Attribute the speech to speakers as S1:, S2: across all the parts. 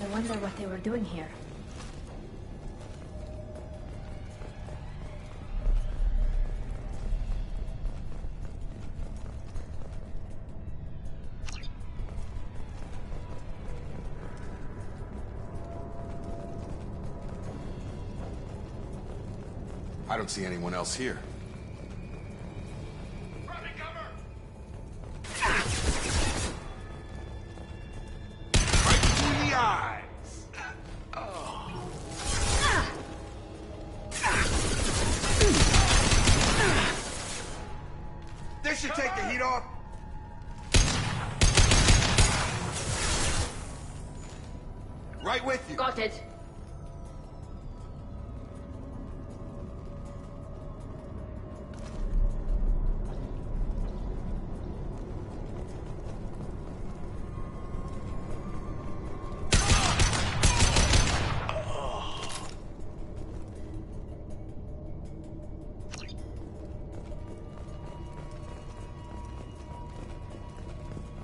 S1: I wonder what they were doing here.
S2: I don't see anyone else here.
S3: Running cover!
S2: Right between the eyes!
S3: This should take the heat off.
S2: Right with you.
S1: Got it.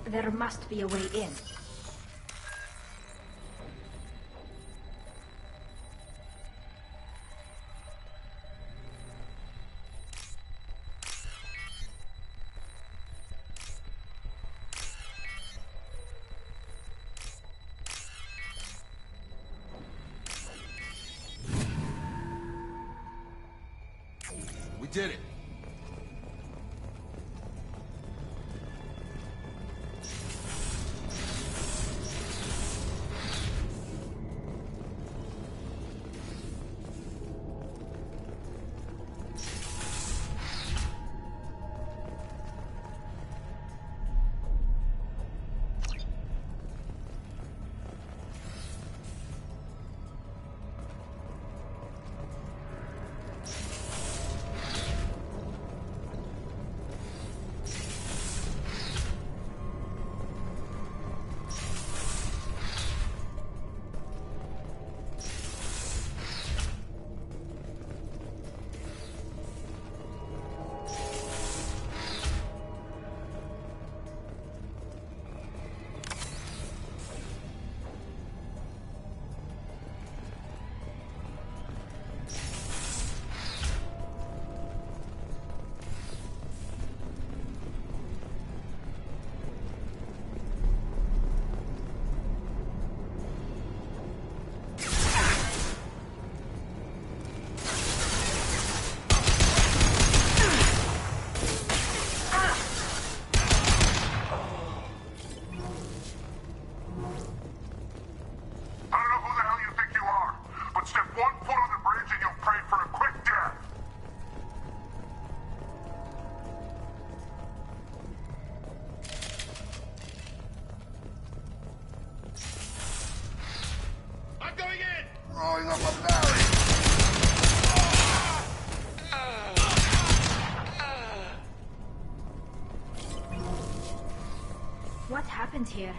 S1: There must be a way in.
S2: We did it.
S3: Throwing up a barrier.
S1: What happened here?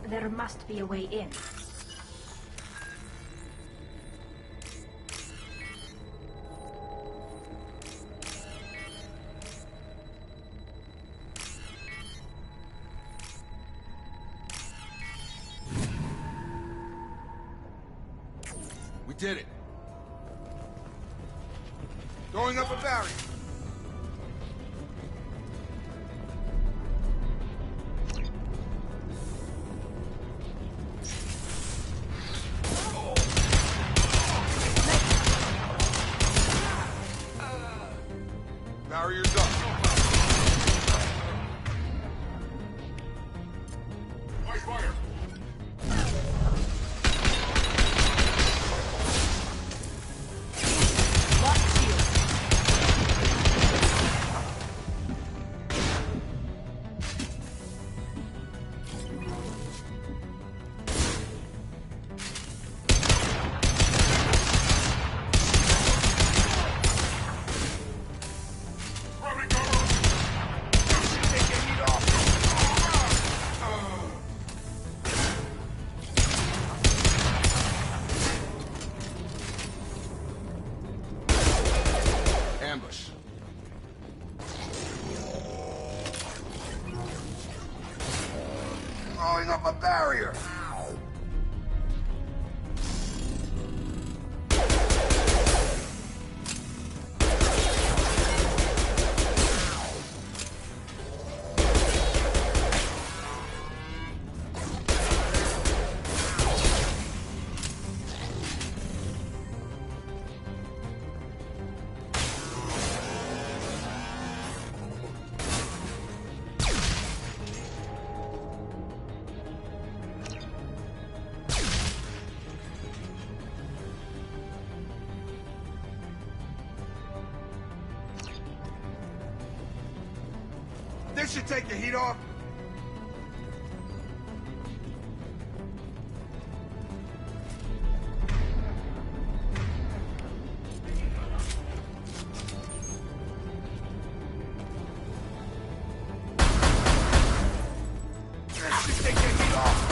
S1: There must be a way in.
S2: We did it.
S3: Throwing up a barrier.
S2: Barrier's up.
S3: Nice fire. Going up a barrier! This should take the heat off. This should take the heat off.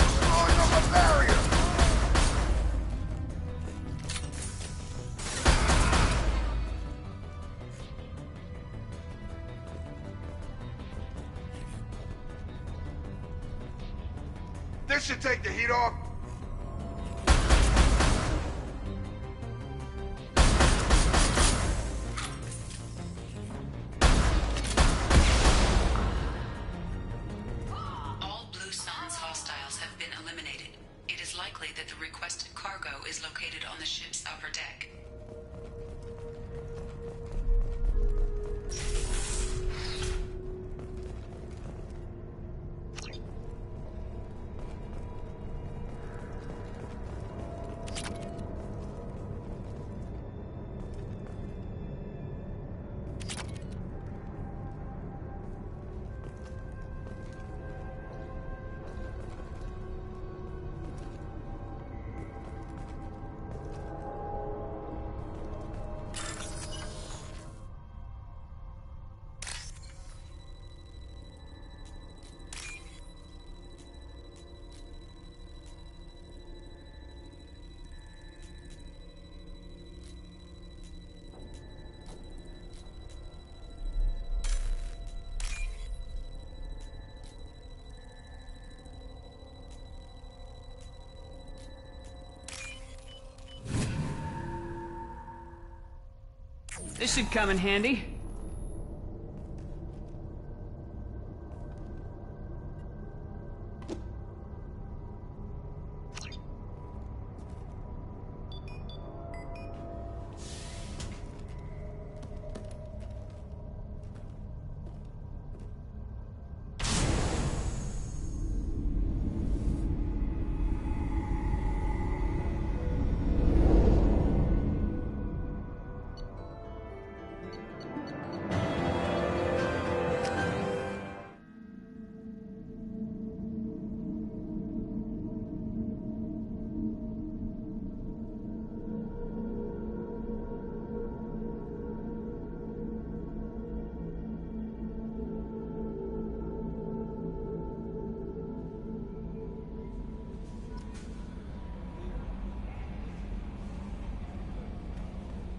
S3: Going up a barrier. This should take the heat off.
S4: All Blue Sun's hostiles have been eliminated. It is likely that the requested cargo is located on the ship's upper deck.
S5: This should come in handy.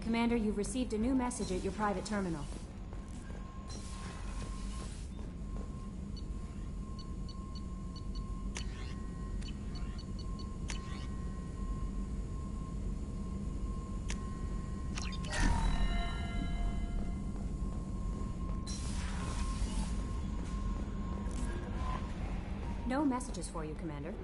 S6: Commander, you've received a new message at your private terminal. No messages for you, Commander.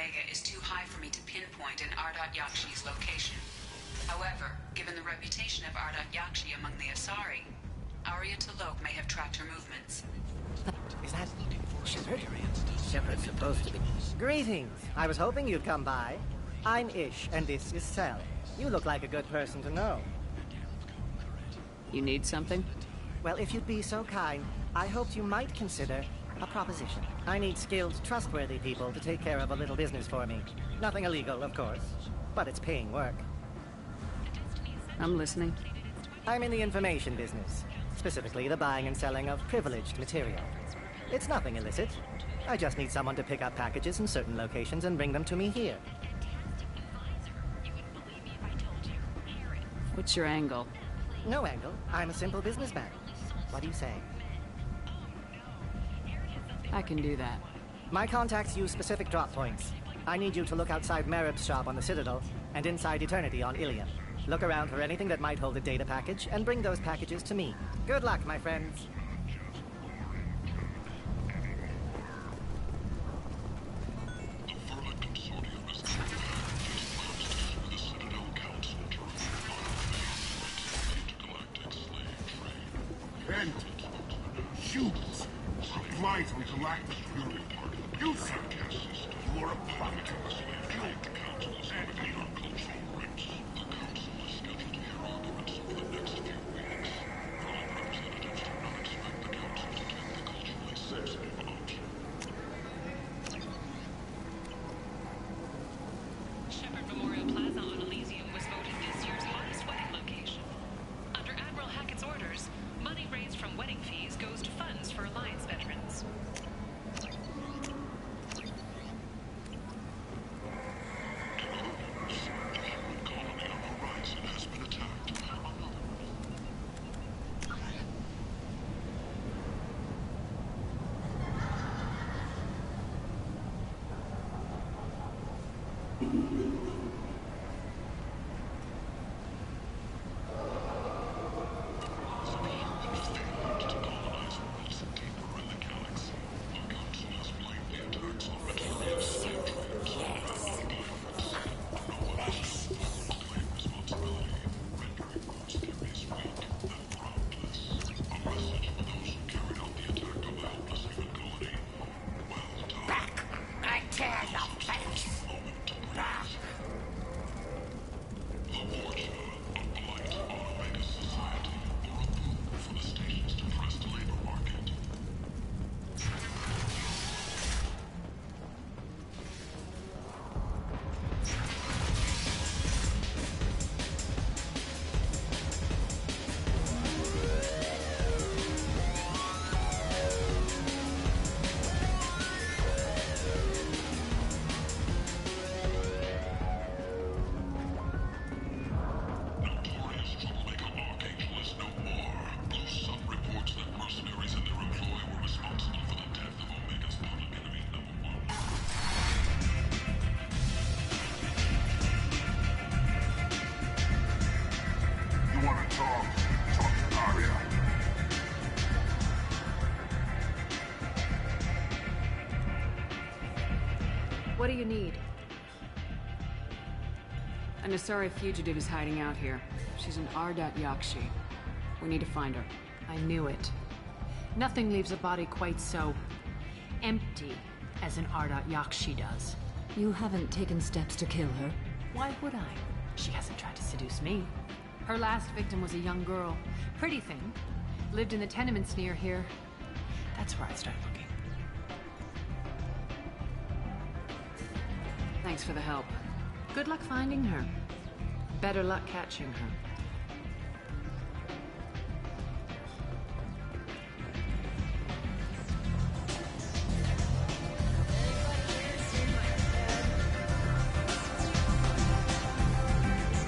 S4: Omega is too high for me to pinpoint an Ardot Yakshi's location. However, given the reputation of Ardot Yakshi among the Asari, Arya T'Loak may have tracked her movements.
S5: Is that Shepard? Shepard's supposed to be... Greetings. I was hoping you'd come by. I'm Ish, and this is Cell. You look like a good person to know.
S7: You need something?
S5: Well, if you'd be so kind, I hoped you might consider a proposition. I need skilled, trustworthy people to take care of a little business for me. Nothing illegal, of course, but it's paying work.
S7: I'm listening.
S5: I'm in the information business, specifically the buying and selling of privileged material. It's nothing illicit. I just need someone to pick up packages in certain locations and bring them to me here.
S7: What's your angle?
S5: No angle. I'm a simple businessman. What do you say?
S7: I can do that.
S5: My contacts use specific drop points. I need you to look outside Merib's shop on the Citadel and inside Eternity on Ilium. Look around for anything that might hold a data package and bring those packages to me. Good luck, my friends.
S3: Humans, apply to galactic fury. You sarcastics, you are a planet.
S4: Shepard Memorial Plaza on Elysium was voted this year's hottest wedding location. Under Admiral Hackett's orders, money raised from wedding fees goes to funds for Alliance veterans.
S7: What do you need? An Asari fugitive is hiding out here. She's an Ardot Yakshi. We need to find her.
S8: I knew it. Nothing leaves a body quite so empty as an Ardot Yakshi does.
S6: You haven't taken steps to kill her?
S8: Why would I? She hasn't tried to seduce me. Her last victim was a young girl. Pretty thing. Lived in the tenements near here. That's where I start looking.
S7: Thanks for the help.
S8: Good luck finding her. Better luck catching her.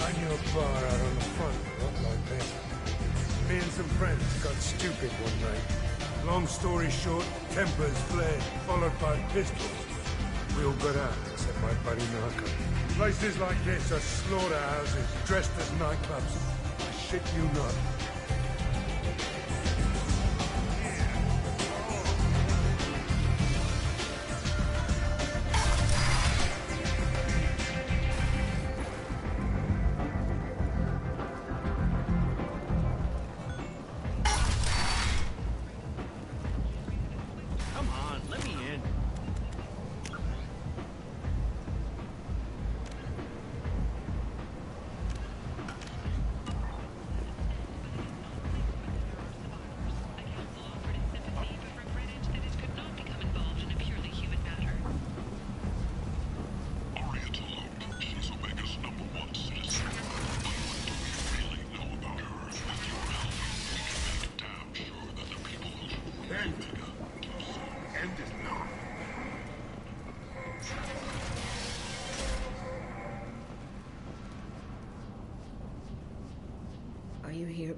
S9: I knew a bar out on the front that looked like this. Me and some friends got stupid one night. Long story short, tempers flared, followed by pistols. We all got out, except my buddy Narco. Places like this are slaughterhouses, dressed as nightclubs. I shit you not.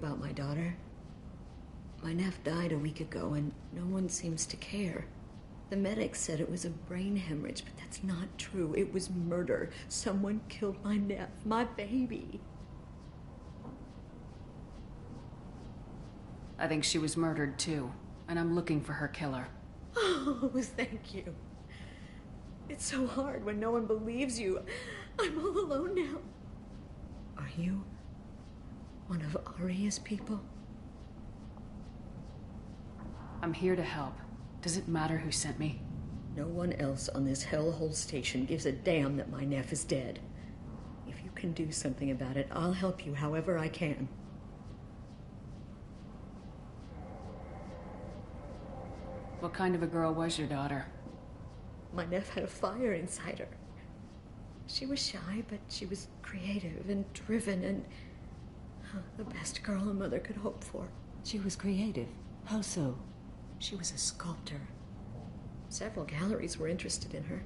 S10: about my daughter? My nephew died a week ago, and no one seems to care. The medics said it was a brain hemorrhage, but that's not true. It was murder. Someone killed my nephew, my baby.
S7: I think she was murdered too, and I'm looking for her killer.
S10: Oh, thank you. It's so hard when no one believes you. I'm all alone now. Are you one of Aria's people?
S7: I'm here to help. Does it matter who sent me?
S10: No one else on this hellhole station gives a damn that my nephew is dead. If you can do something about it, I'll help you however I can.
S7: What kind of a girl was your daughter?
S10: My nephew had a fire inside her. She was shy, but she was creative and driven and the best girl a mother could hope for.
S11: She was creative? How so?
S10: She was a sculptor. Several galleries were interested in her.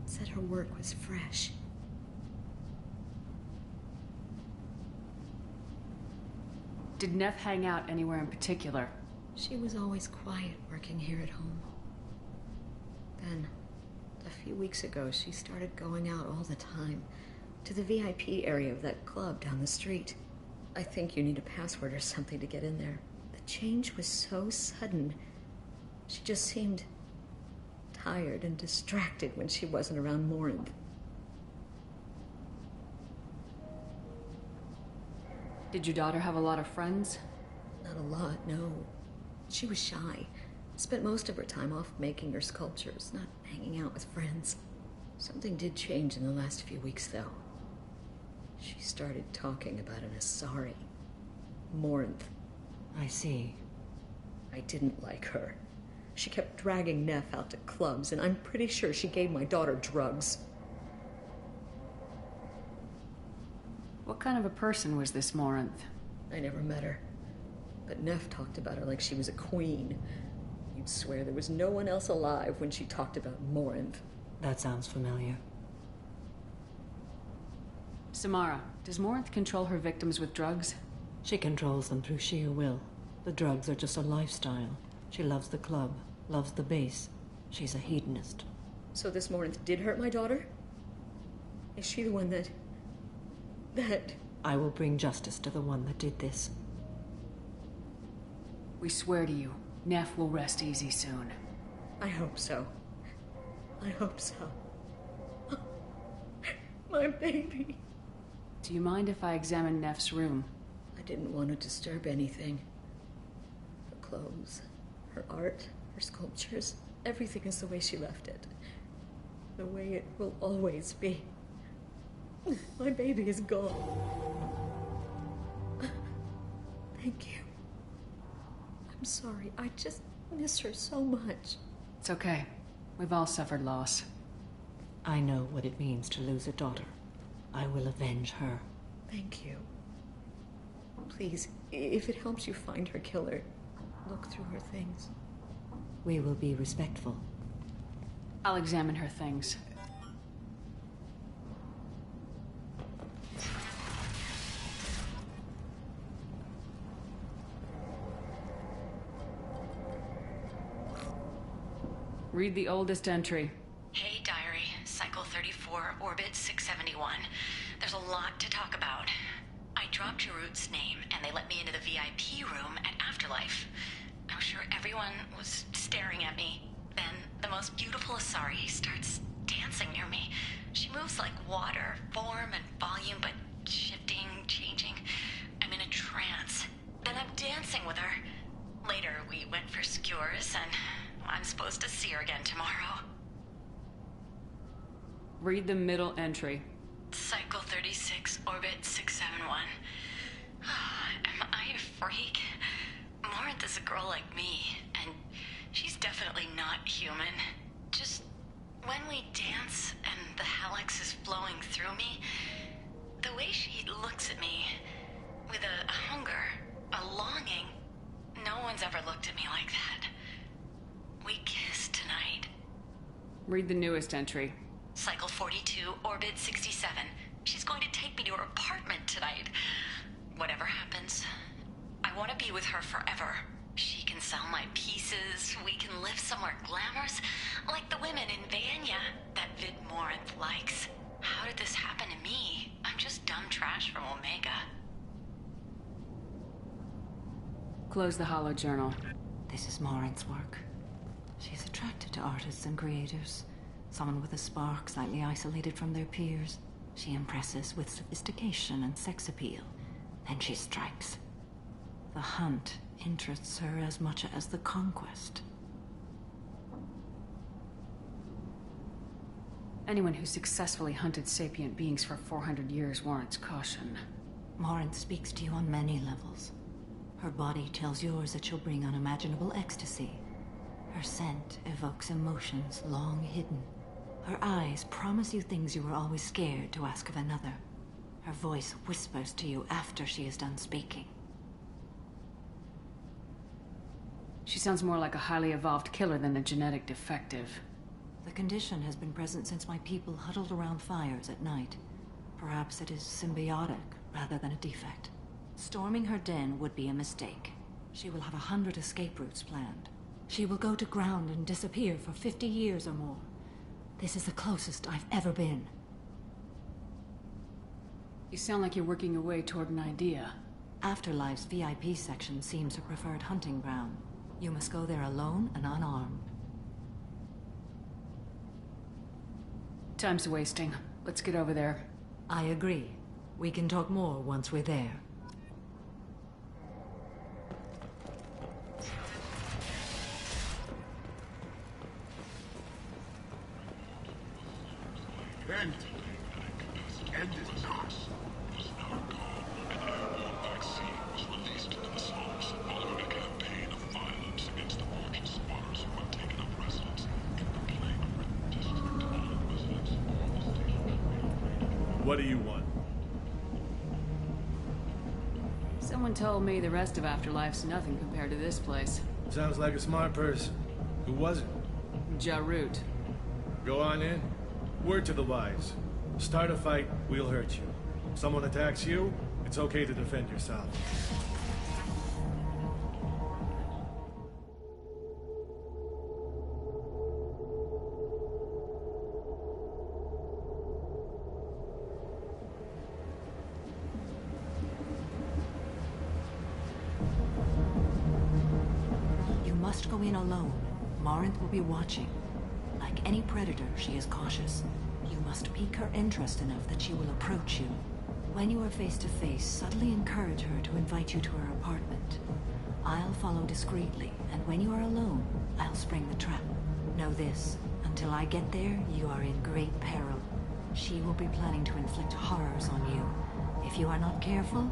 S10: Said her work was fresh.
S7: Did Neff hang out anywhere in particular?
S10: She was always quiet working here at home. Then, a few weeks ago, she started going out all the time to the VIP area of that club down the street. I think you need a password or something to get in there. The change was so sudden. She just seemed tired and distracted when she wasn't around Morinth.
S7: Did your daughter have a lot of friends?
S10: Not a lot, no. She was shy. Spent most of her time off making her sculptures, not hanging out with friends. Something did change in the last few weeks, though. She started talking about an Asari. Morinth.
S11: I see.
S10: I didn't like her. She kept dragging Neff out to clubs, and I'm pretty sure she gave my daughter drugs.
S7: What kind of a person was this Morinth?
S10: I never met her. But Neff talked about her like she was a queen. You'd swear there was no one else alive when she talked about Morinth.
S11: That sounds familiar.
S7: Samara, does Morinth control her victims with drugs?
S11: She controls them through sheer will. The drugs are just a lifestyle. She loves the club, loves the base. She's a hedonist.
S10: So this Morinth did hurt my daughter? Is she the one that...
S11: I will bring justice to the one that did this.
S7: We swear to you, Neff will rest easy soon.
S10: I hope so. I hope so. My baby.
S7: Do you mind if I examine Neff's room?
S10: I didn't want to disturb anything. Her clothes, her art, her sculptures, everything is the way she left it. The way it will always be. My baby is gone. Thank you. I'm sorry. I just miss her so much.
S7: It's okay. We've all suffered loss.
S11: I know what it means to lose a daughter. I will avenge her.
S10: Thank you. Please, if it helps you find her killer, look through her things.
S11: We will be respectful.
S7: I'll examine her things. Read the oldest entry.
S12: Hey, Diary. Cycle 34, Orbit 671. There's a lot to talk about. I dropped Harrot's name, and they let me into the VIP room at Afterlife. I was sure everyone was staring at me. Then, the most beautiful Asari starts dancing near me. She moves like water, form and volume, but shifting, changing. I'm in a trance. Then I'm dancing with her. Later, we went for skewers, and I'm supposed to see her again tomorrow.
S7: Read the middle entry.
S12: Cycle 36, Orbit 671. Am I a freak? Morinth is a girl like me, and she's definitely not human. Just when we dance and the helix is flowing through me, the way she looks at me, with a hunger, a longing, no one's ever looked at me like that. We kiss tonight.
S7: Read the newest entry.
S12: Cycle 42, Orbit 67. She's going to take me to her apartment tonight. Whatever happens, I want to be with her forever. She can sell my pieces, we can live somewhere glamorous, like the women in Vanya that Vid Morinth likes. How did this happen to me? I'm just dumb trash from Omega.
S7: Close the holo journal.
S11: This is Morinth's work. She's attracted to artists and creators. Someone with a spark, slightly isolated from their peers. She impresses with sophistication and sex appeal. Then she strikes. The hunt interests her as much as the conquest.
S7: Anyone who successfully hunted sapient beings for 400 years warrants caution.
S11: Morinth speaks to you on many levels. Her body tells yours that she'll bring unimaginable ecstasy. Her scent evokes emotions long hidden. Her eyes promise you things you were always scared to ask of another. Her voice whispers to you after she is done speaking.
S7: She sounds more like a highly evolved killer than a genetic defective.
S11: The condition has been present since my people huddled around fires at night. Perhaps it is symbiotic rather than a defect. Storming her den would be a mistake. She will have 100 escape routes planned. She will go to ground and disappear for 50 years or more. This is the closest I've ever been.
S7: You sound like you're working your way toward an idea.
S11: Afterlife's VIP section seems her preferred hunting ground. You must go there alone and unarmed.
S7: Time's wasting. Let's get over there.
S11: I agree. We can talk more once we're there.
S3: End it not. Was our goal, and the airborne vaccine was released into the swamps, following a campaign of violence against the martial squatters who had taken up residence in the plague-ridden district. All residents
S13: What do you want?
S7: Someone told me the rest of Afterlife's nothing compared to this place.
S9: Sounds like a smart person. Who was it?
S7: Harrot.
S9: Go on in. Word to the wise. Start a fight, we'll hurt you. Someone attacks you, it's okay to defend yourself.
S11: You must go in alone. Morinth will be watching. Like any predator, she is cautious. You must pique her interest enough that she will approach you. When you are face to face, subtly encourage her to invite you to her apartment. I'll follow discreetly, and when you are alone, I'll spring the trap. Know this, until I get there, you are in great peril. She will be planning to inflict horrors on you. If you are not careful,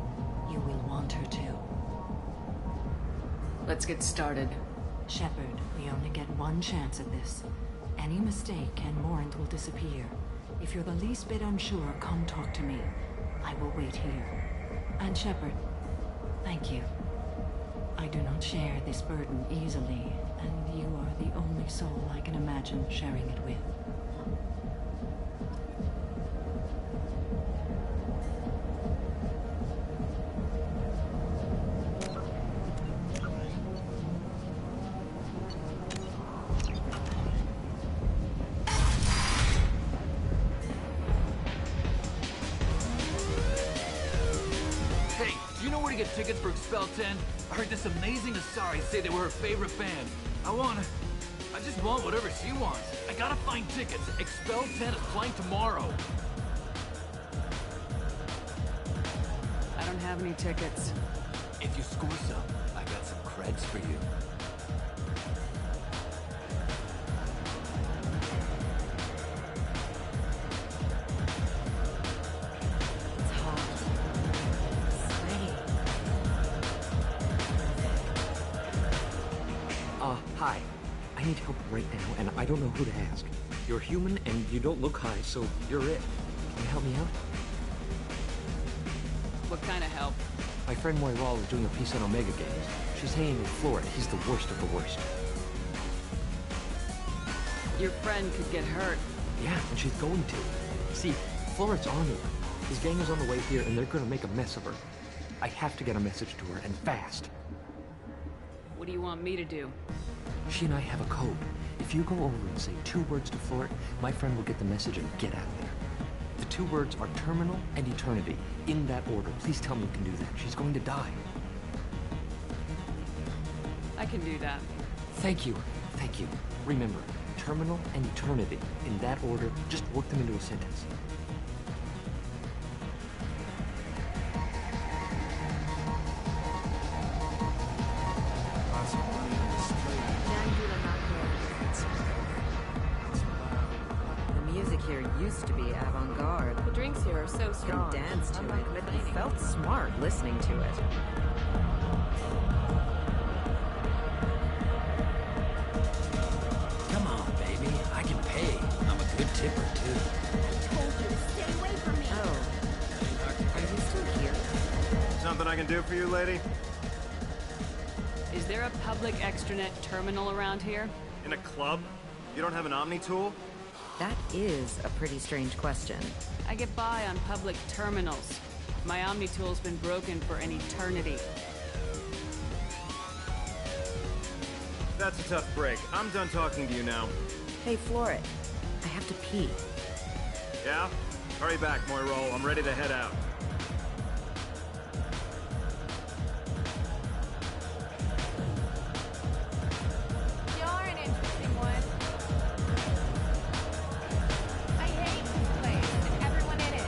S11: you will want her to.
S7: Let's get started.
S11: Shepard, we only get one chance at this. Any mistake and Morinth will disappear. If you're the least bit unsure, come talk to me. I will wait here. And Shepard, thank you. I do not share this burden easily, and you are the only soul I can imagine sharing it with.
S14: Tickets for Ep10? I heard this amazing Asari say they were her favorite band. I just want whatever she wants. I gotta find tickets. Ep10 is flying tomorrow.
S7: I don't have any tickets.
S14: If you score some, I got some creds for you.
S15: Hi. I need help right now, and I don't know who to ask. You're human, and you don't look high, so you're it. Can you help me out?
S7: What kind of help?
S15: My friend Moiral is doing a piece on Omega games. She's hanging with Florida. He's the worst of the worst.
S7: Your friend could get hurt.
S15: Yeah, and she's going to. See, Floret's on her. His gang is on the way here, and they're gonna make a mess of her. I have to get a message to her, and fast.
S7: What do you want me to do?
S15: She and I have a code. If you go over and say 2 words to Floret, my friend will get the message and get out of there. The 2 words are terminal and eternity, in that order. Please tell me you can do that. She's going to die.
S7: I can do that.
S15: Thank you. Thank you. Remember, terminal and eternity, in that order. Just work them into a sentence.
S13: The music here used to be avant-garde.
S16: The drinks here are so strong.
S13: Couldn't dance to it, but it felt smart listening to it.
S17: Come on, baby. I can pay. I'm a good tipper, too.
S16: Told you to stay away from me.
S13: Oh. Are you still here?
S18: Something I can do for you, lady?
S7: Is there a public extranet terminal around here?
S18: In a club? You don't have an Omni tool?
S13: That is a pretty strange question.
S7: I get by on public terminals. My Omni tool's been broken for an eternity.
S18: That's a tough break. I'm done talking to you now.
S13: Hey, Floret. I have to pee.
S18: Yeah? Hurry back, Moirol. I'm ready to head out.
S16: You're an interesting one. I hate this place and everyone in it.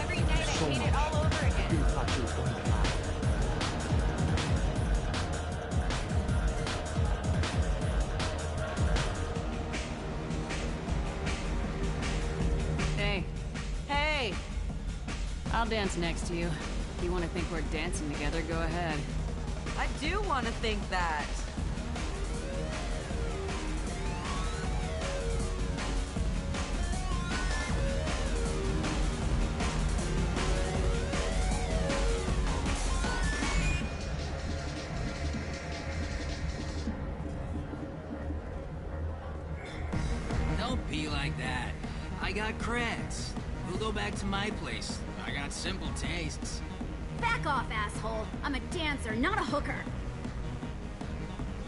S16: Every night I hate it all over again.
S15: You thought she was going to die.
S7: Hey. Hey! I'll dance next to you. If you want to think we're dancing together, go ahead.
S13: I do want to think that.
S17: Don't be like that. I got creds. We'll go back to my place. I got simple tastes.
S16: Back off, asshole. I'm a dancer, not a hooker.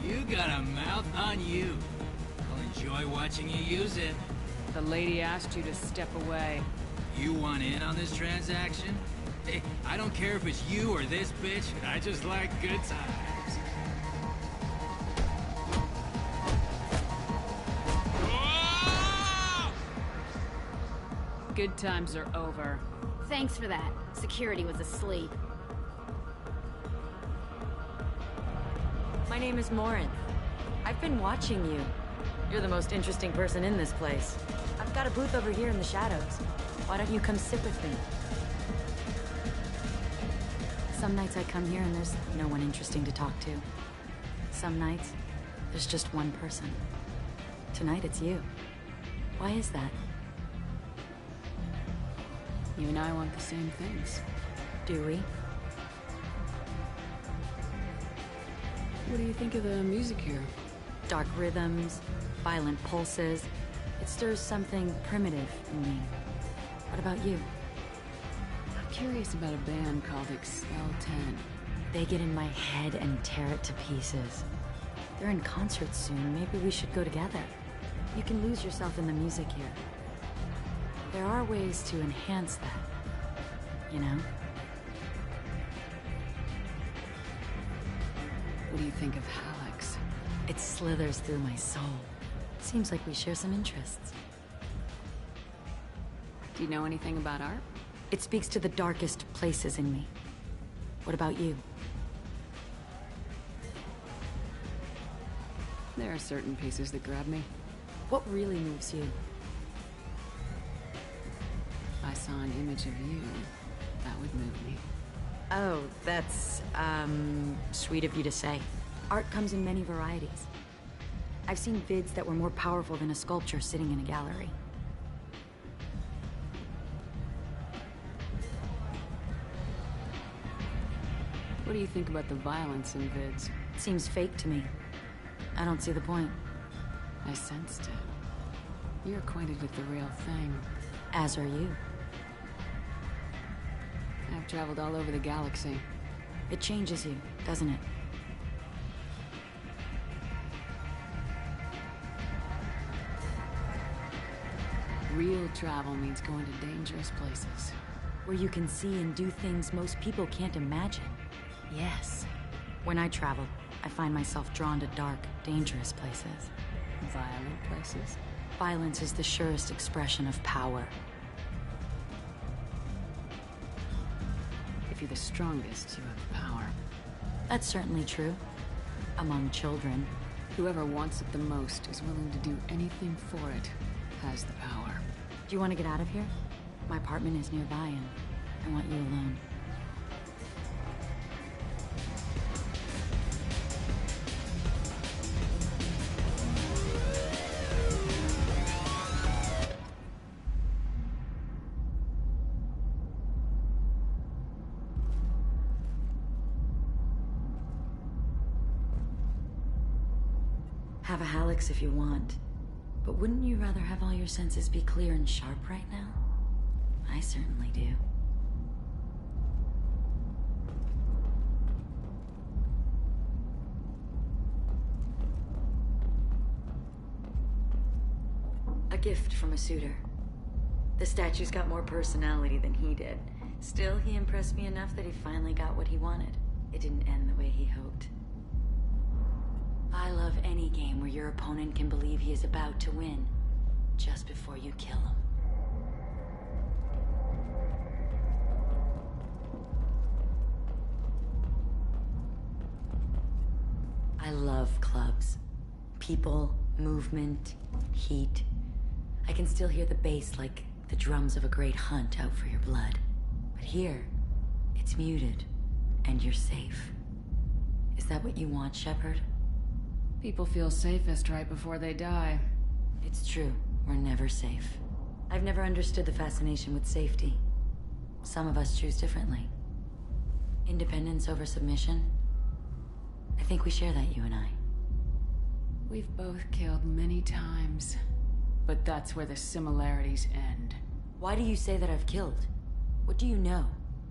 S17: You got a mouth on you. I'll enjoy watching you use it.
S7: The lady asked you to step away.
S17: You want in on this transaction? Hey, I don't care if it's you or this bitch. I just like good times.
S7: Good times are over.
S16: Thanks for that. Security was asleep.
S10: My name is Morin. I've been watching you. You're the most interesting person in this place. I've got a booth over here in the shadows. Why don't you come sit with me? Some nights I come here and there's no one interesting to talk to. Some nights, there's just one person. Tonight it's you. Why is that?
S7: You and I want the same things.
S10: Do we?
S7: What do you think of the music here?
S10: Dark rhythms, violent pulses. It stirs something primitive in me. What about you?
S7: I'm curious about a band called Ep10.
S10: They get in my head and tear it to pieces. They're in concert soon. Maybe we should go together. You can lose yourself in the music here. There are ways to enhance that, you know?
S7: What do you think of Hallex?
S10: It slithers through my soul. Seems like we share some interests.
S7: Do you know anything about art?
S10: It speaks to the darkest places in me. What about you?
S7: There are certain pieces that grab me.
S10: What really moves you?
S7: If I saw an image of you, that would move me.
S10: Oh, that's, sweet of you to say. Art comes in many varieties. I've seen vids that were more powerful than a sculpture sitting in a gallery.
S7: What do you think about the violence in vids?
S10: It seems fake to me. I don't see the point.
S7: I sensed it. You're acquainted with the real thing.
S10: As are you.
S7: I've traveled all over the galaxy.
S10: It changes you, doesn't it?
S8: Real travel means going to dangerous places.
S10: Where you can see and do things most people can't imagine.
S8: Yes.
S10: When I travel, I find myself drawn to dark, dangerous places.
S8: Violent places?
S10: Violence is the surest expression of power.
S8: If you're the strongest, you have the power.
S10: That's certainly true. Among children.
S8: Whoever wants it the most is willing to do anything for it, has the power.
S10: Do you want to get out of here? My apartment is nearby and I want you alone. Have a Hallex if you want. But wouldn't you rather have all your senses be clear and sharp right now? I certainly do. A gift from a suitor. The statue's got more personality than he did. Still, he impressed me enough that he finally got what he wanted. It didn't end the way he hoped. I love any game where your opponent can believe he is about to win, just before you kill him. I love clubs. People, movement, heat. I can still hear the bass like the drums of a great hunt out for your blood. But here, it's muted, and you're safe. Is that what you want, Shepard?
S8: People feel safest right before they die.
S10: It's true. We're never safe. I've never understood the fascination with safety. Some of us choose differently. Independence over submission? I think we share that, you and I.
S8: We've both killed many times, but that's where the similarities end.
S10: Why do you say that I've killed? What do you know?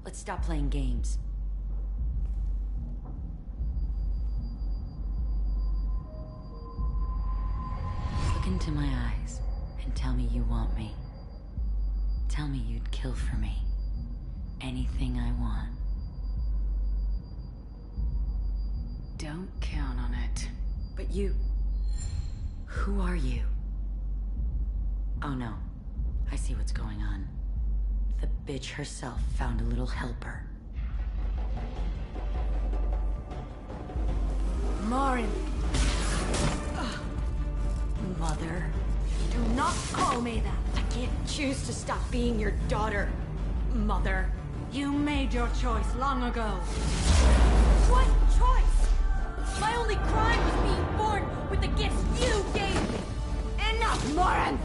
S10: Let's stop playing games. Look into my eyes and tell me you want me. Tell me you'd kill for me. Anything I want.
S8: Don't count on it.
S10: But you... Who are you? Oh no. I see what's going on. The bitch herself found a little helper.
S19: Marin.
S10: Mother.
S19: Do not call me that. I can't choose to stop being your daughter. Mother. You made your choice long ago. What choice? My only crime was being born with the gifts you gave me. Enough, Morin!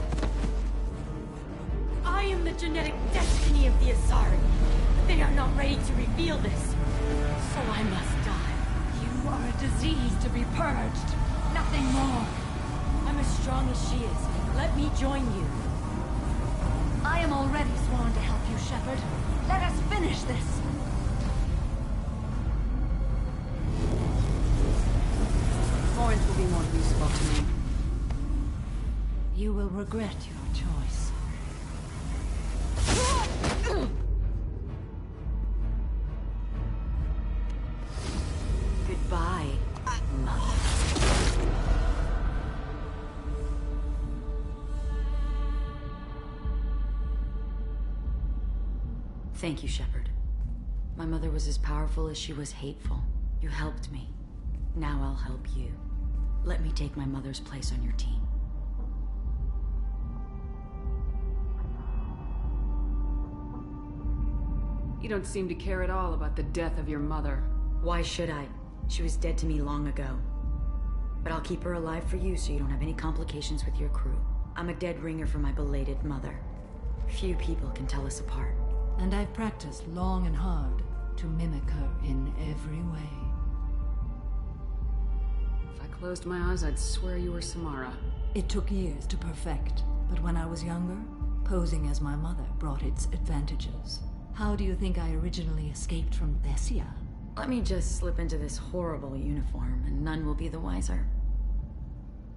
S19: I am the genetic destiny of the Asari. They are not ready to reveal this. So I must die. You are a disease to be purged. Nothing more. I'm as strong as she is. Let me join you. I am already sworn to help you, Shepard. Let us finish this.
S8: Florence will be more useful to me.
S19: You will regret your choice.
S10: Goodbye, Mother. Thank you, Shepard. My mother was as powerful as she was hateful. You helped me. Now I'll help you. Let me take my mother's place on your team.
S8: You don't seem to care at all about the death of your mother.
S10: Why should I? She was dead to me long ago. But I'll keep her alive for you so you don't have any complications with your crew. I'm a dead ringer for my belated mother. Few people can tell us apart.
S11: And I've practiced long and hard to mimic her in every way.
S8: If I closed my eyes, I'd swear you were Samara.
S11: It took years to perfect, but when I was younger, posing as my mother brought its advantages. How do you think I originally escaped from Thessia?
S10: Let me just slip into this horrible uniform, and none will be the wiser.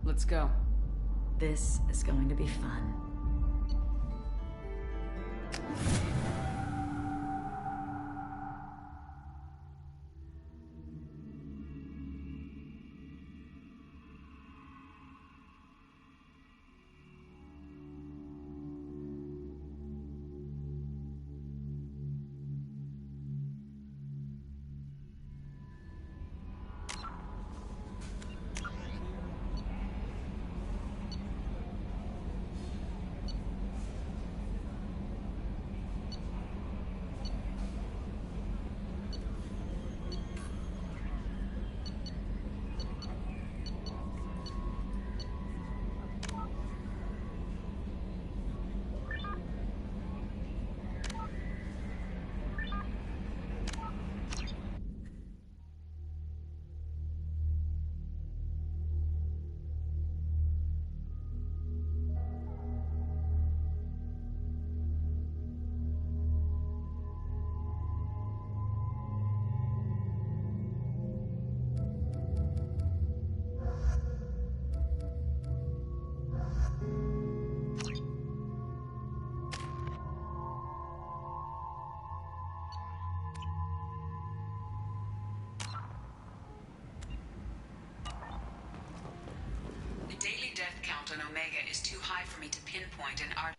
S8: Let's go.
S10: This is going to be fun.
S4: The daily death count on Omega is too high for me to pinpoint an art.